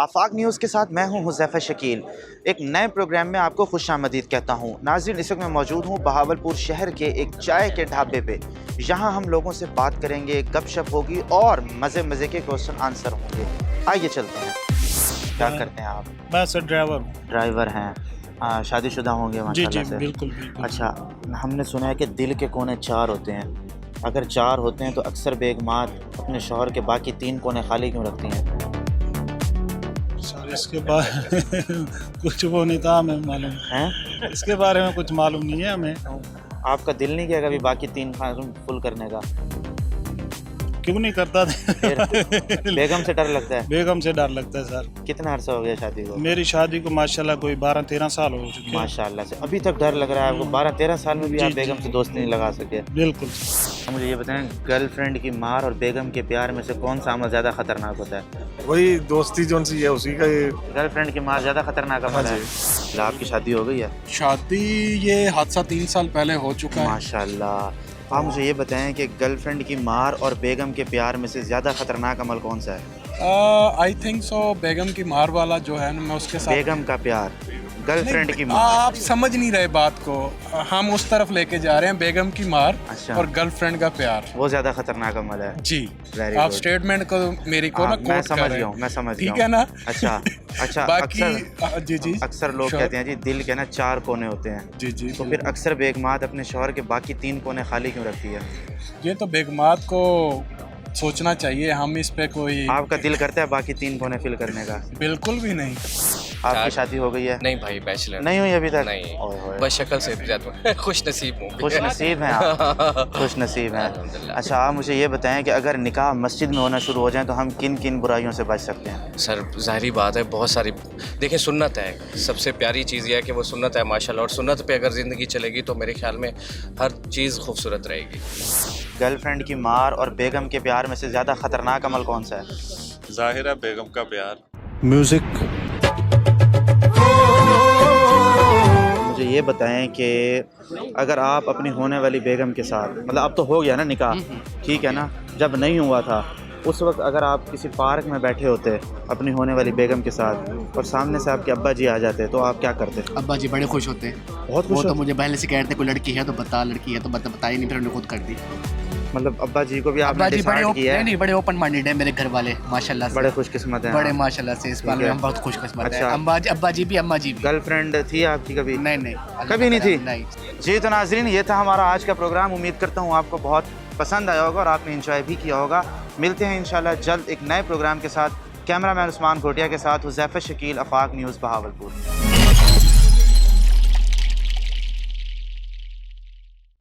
आफाक news के साथ मैं हूं हुज़ैफ़ा शकील। एक नए प्रोग्राम में आपको खुशामदीद कहता हूं। नाज़रीन, इस वक्त मैं मौजूद हूं बहावलपुर शहर के एक चाय के ढाबे पे। यहां हम लोगों से बात करेंगे, गपशप होगी और मज़े के क्वेश्चन आंसर होंगे। आइए चलते हैं। क्या करते हैं आप? मैं सर ड्राइवर हैं। शादीशुदा होंगे माशाल्लाह से? बिल्कुल। अच्छा, हमने सुना है कि दिल के कोने 4 होते हैं। अगर 4 होते हैं तो अक्सर बेगमात अपने शौहर के बाकी 3 कोने खाली क्यों रखती हैं? सर इसके बारे कुछ वो नहीं था हमें मालूम हैं? इसके बारे में कुछ मालूम नहीं है हमें। आपका दिल नहीं किया कभी बाकी 3 खाने फुल करने का? क्यों नहीं करता फिर बेगम से डर लगता है? बेगम से डर लगता है सर। कितना अरसा हो गया शादी को? मेरी शादी को माशाल्लाह कोई 12-13 साल हो चुके हैं। माशाल्लाह से अभी तक डर लग रहा है आपको? 12-13 साल में भी आप बेगम से दोस्ती नहीं लगा सके? बिल्कुल। मुझे ये बताएं, गर्लफ्रेंड की मार और बेगम के प्यार में से कौन सा अमल ज़्यादा खतरनाक होता है? वही दोस्ती जो सी है उसी का ये। गर्लफ्रेंड की मार ज़्यादा खतरनाक अमल है। आपकी शादी हो गई है? शादी ये हादसा 3 साल पहले हो चुका है। माशाल्लाह। आप मुझे ये बताएं कि गर्लफ्रेंड की मार और बेगम के प्यार में से ज़्यादा खतरनाक अमल कौन सा है? आई थिंक सो बेगम की मार वाला जो है ना, मैं उसके साथ बेगम का प्यार, गर्लफ्रेंड की मार। आप समझ नहीं रहे बात को। हम उस तरफ लेके जा रहे हैं बेगम की मार अच्छा। और गर्लफ्रेंड का प्यार। वो ज़्यादा खतरनाक अमल है। जी। Very आप good। स्टेटमेंट को मेरी को ना मैं कोट समझ कर गया रहे हूँ, मैं समझ गया ठीक है ना। अच्छा बाकी अक्सर जी अक्सर लोग Sure। कहते हैं जी दिल के ना 4 कोने होते हैं। जी तो फिर अक्सर बेगमात अपने शौहर के बाकी 3 कोने खाली क्यों रखती है? ये तो बेगमात को सोचना चाहिए। हम इस पे कोई आपका दिल करता है बाकी 3 कोने फिल करने का? बिल्कुल भी नहीं। आपकी शादी हो गई है? नहीं भाई, बैचलर नहीं हुई अभी तक? नहीं। ओए होए। बस शक्ल से ज्यादा खुश नसीब हूँ। खुश नसीब हैं आप? खुश नसीब हैं। अल्हम्दुलिल्लाह। अच्छा, आप मुझे ये बताएं कि अगर निकाह मस्जिद में होना शुरू हो जाए तो हम किन किन बुराइयों से बच सकते हैं? सर जाहिर बात है, बहुत सारी देखिए सुन्नत है। सबसे प्यारी चीज़ यह है कि वो सुन्नत है माशाल्लाह, और सुन्नत पे अगर ज़िंदगी चलेगी तो मेरे ख्याल में हर चीज़ खूबसूरत रहेगी। गर्लफ्रेंड की मार और बेगम के प्यार में से ज़्यादा खतरनाक अमल कौन सा है? जाहिर है बेगम का प्यार। म्यूजिक। मुझे ये बताएं कि अगर आप अपनी होने वाली बेगम के साथ, मतलब अब तो हो गया ना निकाह, ठीक है ना, जब नहीं हुआ था उस वक्त अगर आप किसी पार्क में बैठे होते अपनी होने वाली बेगम के साथ और सामने से आपके अब्बा जी आ जाते तो आप क्या करते? अब्बा जी बड़े खुश होते। बहुत वो खुश तो होते? मुझे पहले से कह रहे थे कोई लड़की है तो बता, लड़की है तो बताई नहीं, फिर उन्होंने खुद कर दी। मतलब अब्बा जी को भी आपने अब्बा जी बड़े डिसाइड किया है? नहीं, बड़े ओपन माइंडेड है मेरे घर वाले माशाल्लाह से। बड़े खुशकिस्मत हैं बड़े आप। माशाल्लाह से इस मामले में हम बहुत खुशकिस्मत अच्छा। हैं। अब्बा जी भी अम्मा जी भी। गर्लफ्रेंड थी आपकी कभी? नहीं कभी नहीं थी? नहीं। जी तो नाजरीन, ये था हमारा आज का प्रोग्राम। उम्मीद करता हूँ आपको बहुत पसंद आया होगा और आपने एंजॉय भी किया होगा। मिलते हैं इंशाल्लाह जल्द एक नए प्रोग्राम के साथ। कैमरामैन उस्मान घोटिया के साथ हुज़ैफ़ा शकील, आफाक न्यूज़ बहावलपुर।